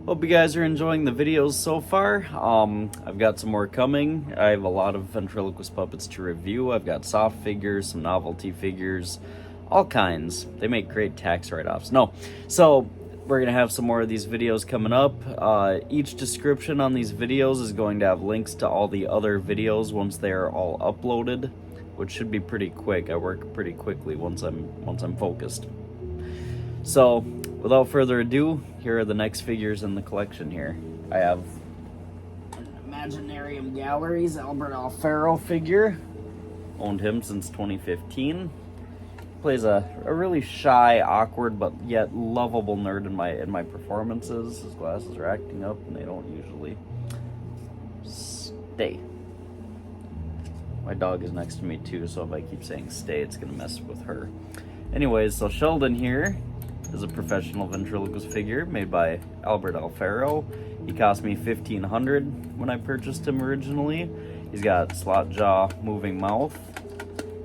Hope you guys are enjoying the videos so far. I've got some more coming. I have a lot of ventriloquist puppets to review. I've got soft figures, some novelty figures, all kinds. They make great tax write-offs. So we're gonna have some more of these videos coming up. Each description on these videos is going to have links to all the other videos once they are all uploaded, which should be pretty quick. I work pretty quickly once I'm focused. So, without further ado, here are the next figures in the collection here. I have an Imaginarium Galleries Albert Alfaro figure. Owned him since 2015. Plays a really shy, awkward, but yet lovable nerd in my performances. His glasses are acting up and they don't usually stay. My dog is next to me too, so if I keep saying stay, it's gonna mess with her. Anyways, so Sheldon here is a professional ventriloquist figure made by Albert Alfaro. He cost me $1,500 when I purchased him originally. He's got slot jaw, moving mouth,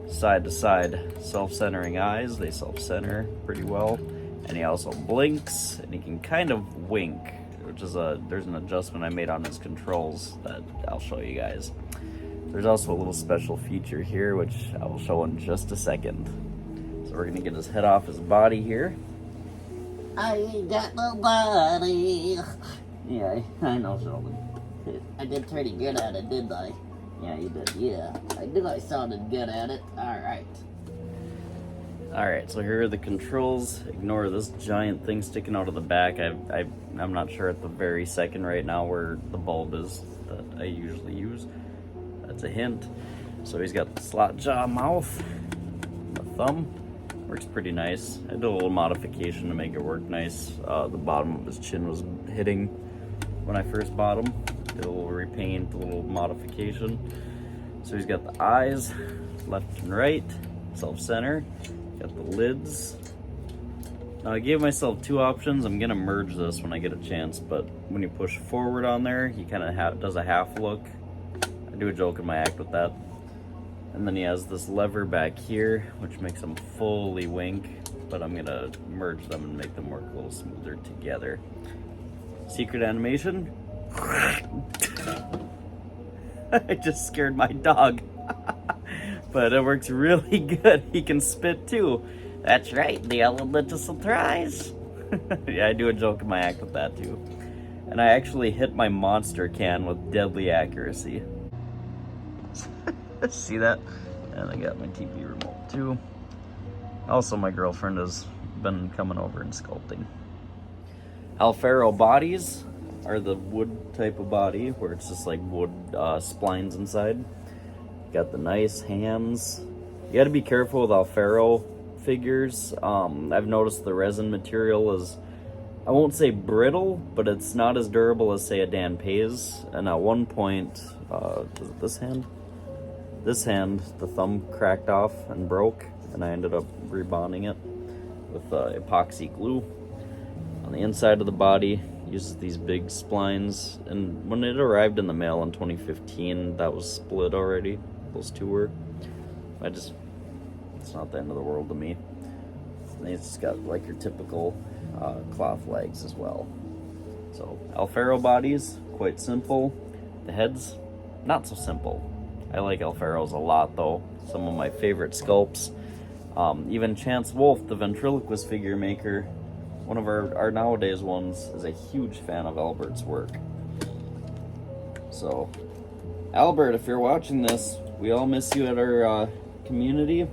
side to side self-centering eyes. They self-center pretty well. And he also blinks, and he can kind of wink, which is there's an adjustment I made on his controls that I'll show you guys. There's also a little special feature here, which I will show in just a second. So we're gonna get his head off his body here. I ain't got no body. Yeah, I know, Sheldon. I did pretty good at it, didn't I? Yeah, you did, yeah. I knew I sounded good at it. Alright, so here are the controls. Ignore this giant thing sticking out of the back. I'm not sure at the very second right now where the bulb is that I usually use. That's a hint. So he's got the slot jaw mouth, the thumb. Works pretty nice. I did a little modification to make it work nice. The bottom of his chin was hitting when I first bought him. Did a little repaint, a little modification. So he's got the eyes, left and right, self-center. Got the lids. Now I gave myself two options. I'm gonna merge this when I get a chance, but when you push forward on there, he kind of does a half look. I do a joke in my act with that. And then he has this lever back here, which makes him fully wink, but I'm gonna merge them and make them work a little smoother together. Secret animation. I just scared my dog. But it works really good. He can spit too. That's right, the element of surprise. Yeah, I do a joke in my act with that too. And I actually hit my monster can with deadly accuracy. See that? And I got my TV remote too. Also, my girlfriend has been coming over and sculpting. Alfaro bodies are the wood type of body where it's just like wood splines inside. Got the nice hands. You gotta be careful with Alfaro figures. I've noticed the resin material is, I won't say brittle, but it's not as durable as, say, a Dan Pays. And at one point, was it this hand? This hand, the thumb cracked off and broke, and I ended up rebonding it with epoxy glue. On the inside of the body, uses these big splines, and when it arrived in the mail in 2015, that was split already. Those two were. It's not the end of the world to me. And it's got like your typical cloth legs as well. So Alfaro bodies, quite simple. The heads, not so simple. I like Alfaro's a lot though. Some of my favorite sculpts. Even Chance Wolf, the ventriloquist figure maker, one of our nowadays ones, is a huge fan of Albert's work. So, Albert, if you're watching this, we all miss you at our community.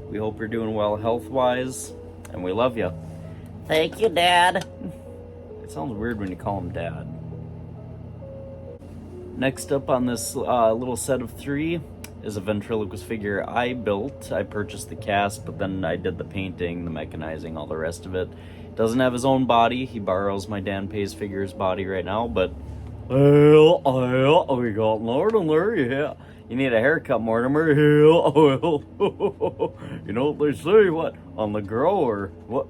We hope you're doing well health-wise, and we love you. Thank you, Dad. It sounds weird when you call him Dad. Next up on this little set of three is a ventriloquist figure I built. I purchased the cast, but then I did the painting, the mechanizing, all the rest of it. Doesn't have his own body. He borrows my Dan Pays figure's body right now, but we got Mortimer, yeah. You need a haircut, Mortimer. You know what they say, what? On the grow or what?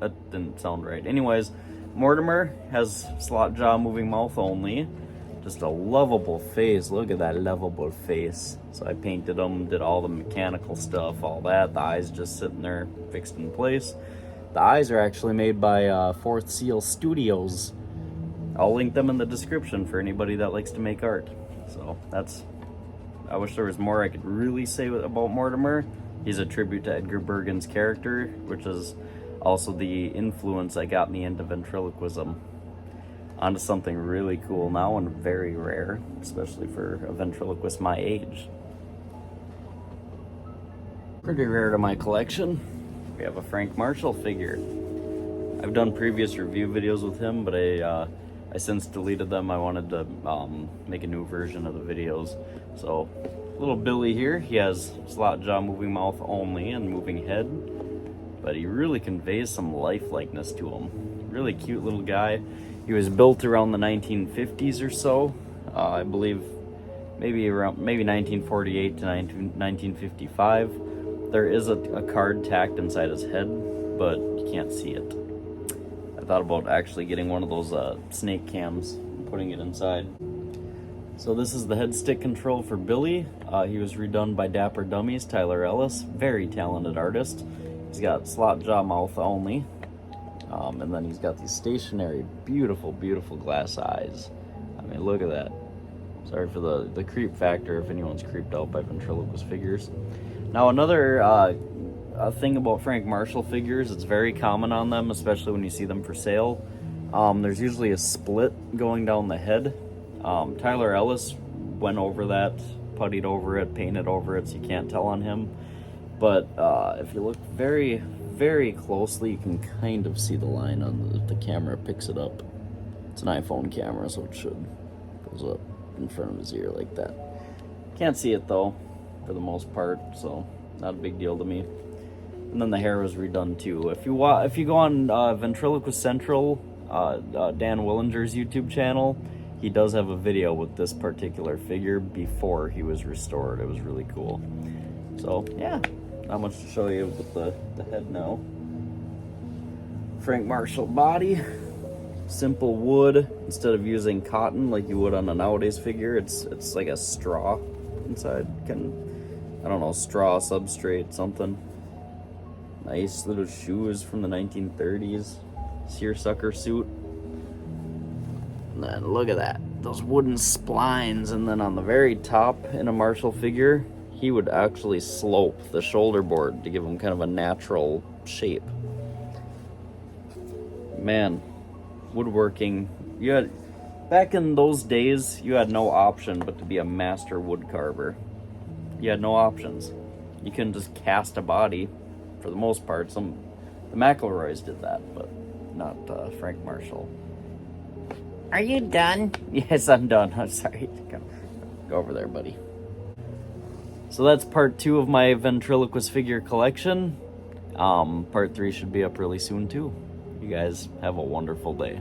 That didn't sound right. Anyways, Mortimer has slot jaw, moving mouth only. Just a lovable face. Look at that lovable face. So I painted him, did all the mechanical stuff, all that. The eyes just sitting there fixed in place. The eyes are actually made by Fourth Seal Studios. I'll link them in the description for anybody that likes to make art. So that's, I wish there was more I could really say about Mortimer. He's a tribute to Edgar Bergen's character, which is also the influence that got me into ventriloquism. Onto something really cool now and very rare, especially for a ventriloquist my age. Pretty rare to my collection, we have a Frank Marshall figure. I've done previous review videos with him, but I since deleted them. I wanted to make a new version of the videos. So, little Billy here, he has slot jaw, moving mouth only, and moving head, but he really conveys some lifelikeness to him. Really cute little guy. He was built around the 1950s or so, I believe, maybe 1948 to 1955. There is a card tacked inside his head, but you can't see it. I thought about actually getting one of those snake cams and putting it inside. So this is the head stick control for Billy. He was redone by Dapper Dummies, Tyler Ellis, very talented artist. He's got slot jaw, mouth only. And then he's got these stationary, beautiful, beautiful glass eyes. I mean, look at that. Sorry for the creep factor if anyone's creeped out by ventriloquist figures. Now, another thing about Frank Marshall figures, it's very common on them, especially when you see them for sale. There's usually a split going down the head. Tyler Ellis went over that, puttied over it, painted over it, so you can't tell on him. But if you look very, very closely, you can kind of see the line on the camera picks it up. It's an iPhone camera, so it should goes up in front of his ear like that. Can't see it though, for the most part, so not a big deal to me. And then the hair was redone too. If you go on Ventriloquist Central, Dan Willinger's YouTube channel, he does have a video with this particular figure before he was restored. It was really cool. So yeah, not much to show you with the head now. Frank Marshall body, simple wood. Instead of using cotton like you would on a nowadays figure, it's like a straw inside. I don't know, straw substrate, something. Nice little shoes from the 1930s. Seersucker suit. And then look at that, those wooden splines. And then on the very top in a Marshall figure, he would actually slope the shoulder board to give him kind of a natural shape. Man, woodworking. Back in those days, you had no option but to be a master wood carver. You had no options. You couldn't just cast a body, for the most part. The McElroys did that, but not Frank Marshall. Are you done? Yes, I'm done. I'm sorry. Go over there, buddy. So that's part 2 of my ventriloquist figure collection. Part 3 should be up really soon too. You guys have a wonderful day.